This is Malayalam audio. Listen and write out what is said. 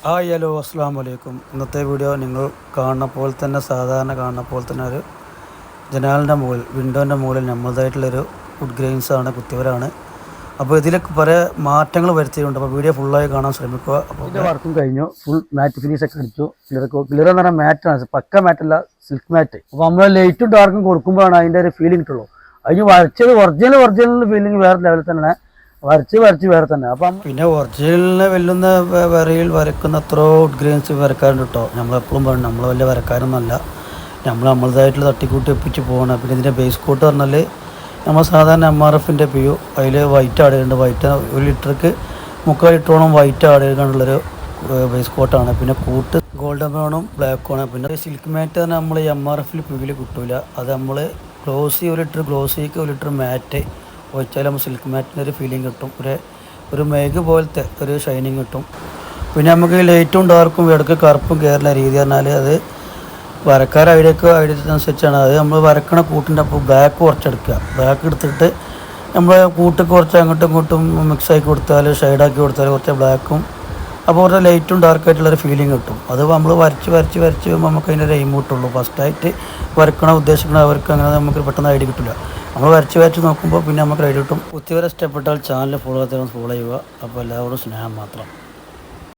ഹായ് ഹലോ അസ്സാം വലൈക്കും. ഇന്നത്തെ വീഡിയോ നിങ്ങൾ കാണുന്ന പോലെ തന്നെ സാധാരണ കാണുന്ന പോലെ തന്നെ ഒരു ജനാലിൻ്റെ മുകളിൽ വിൻഡോൻ്റെ മുകളിൽ നമ്മളതായിട്ടുള്ളൊരു വുഡ് ഗ്രെയിൻസാണ് കുത്തിവരാണ്. അപ്പോൾ ഇതിലൊക്കെ പല മാറ്റങ്ങൾ വരുത്തിയിട്ടുണ്ട്. അപ്പോൾ വീഡിയോ ഫുള്ളായി കാണാൻ ശ്രമിക്കുക. അപ്പോൾ ഇതിൻ്റെ വർക്കും കഴിഞ്ഞു, ഫുൾ മാറ്റ് ഫിനിഷൊക്കെ അടിച്ചു. ക്ലിയർ എന്ന് പറഞ്ഞാൽ മാറ്റാണ്, പക്ക മാറ്റല്ല, സിൽക്ക് മാറ്റ്. അപ്പോൾ നമ്മൾ ലൈറ്റും ഡാർക്കും കൊടുക്കുമ്പോഴാണ് അതിൻ്റെ ഒരു ഫീലിംഗ് കിട്ടുള്ളൂ. അതിന് വരച്ചത് ഒറിജിനൽ ഫീലിംഗ് വേറെ ലെവലിൽ തന്നെ, വരച്ച് വേറെ തന്നെ. അപ്പം പിന്നെ ഒറിജിനലിനെ വെല്ലുന്ന വരയിൽ വരക്കുന്ന എത്രയോ വുഡ് ഗ്രെയിൻസ് വരക്കാറുണ്ട് കേട്ടോ. നമ്മളെപ്പോഴും പറഞ്ഞു നമ്മൾ വലിയ വരക്കാരൊന്നുമല്ല, നമ്മളതായിട്ടുള്ള തട്ടിക്കൂട്ടി ഒപ്പിച്ച് പോകണം. പിന്നെ ഇതിൻ്റെ ബേസ് കോട്ട് പറഞ്ഞാൽ നമ്മൾ സാധാരണ MRFൻ്റെ PU, അതിൽ വൈറ്റ് ആഡ് ചെയ്യുന്നുണ്ട്. വൈറ്റ് 1 ലിറ്റർക്ക് 3/4 ലിറ്ററോളം വൈറ്റ് ആഡ് ചെയ്തുകൊണ്ടുള്ളൊരു ബേസ് കോട്ടാണ്. പിന്നെ കൂട്ട് ഗോൾഡൻ ബ്രൗണും ബ്ലാക്കുമാണ്. പിന്നെ സിൽക്ക് മാറ്റ് തന്നെ നമ്മൾ MRFൽ PUവിൽ കിട്ടില്ല. അത് നമ്മൾ ഗ്ലോസി 1 ലിറ്റർ ഗ്ലോസിക്ക് 1 ലിറ്റർ മാറ്റ് ഒഴിച്ചാൽ നമ്മൾ സിൽക്ക് മാറ്റിൻ്റെ ഒരു ഫീലിംഗ് കിട്ടും. ഒരു മേഘ് പോലത്തെ ഒരു ഷൈനിങ് കിട്ടും. പിന്നെ നമുക്ക് ലൈറ്റും ഡാർക്കും ഇടയ്ക്ക് കറുപ്പും കയറുന്ന രീതി പറഞ്ഞാൽ അത് വരക്കാർ ഐഡിയനുസരിച്ചാണ്. അത് നമ്മൾ വരക്കണ കൂട്ടിൻ്റെ അപ്പോൾ ബ്ലാക്ക് കുറച്ചെടുക്കുക. ബ്ലാക്ക് എടുത്തിട്ട് നമ്മൾ കൂട്ട് കുറച്ച് അങ്ങോട്ടും ഇങ്ങോട്ടും മിക്സാക്കി കൊടുത്താൽ, ഷെയ്ഡാക്കി കൊടുത്താൽ കുറച്ച് ബ്ലാക്കും അപ്പോൾ കുറച്ച് ലൈറ്റും ഡാർക്കായിട്ടുള്ളൊരു ഫീലിംഗ് കിട്ടും. അത് നമ്മൾ വരച്ച് നമുക്ക് അതിൻ്റെ ഒരു എയിം കിട്ടുള്ളൂ. ഫസ്റ്റായിട്ട് ഉദ്ദേശിക്കണ അവർക്ക് അങ്ങനെ നമുക്ക് പെട്ടെന്ന് ഐഡിയ കിട്ടില്ല. നമ്മൾ വരച്ച് നോക്കുമ്പോൾ പിന്നെ നമുക്ക് ഐഡിയ കിട്ടും. കുത്തിവരെ ഇഷ്ടപ്പെട്ടാൽ ചാനൽ ഫോളോ ചെയ്യുക. അപ്പോൾ എല്ലാവരും സ്നേഹം മാത്രം.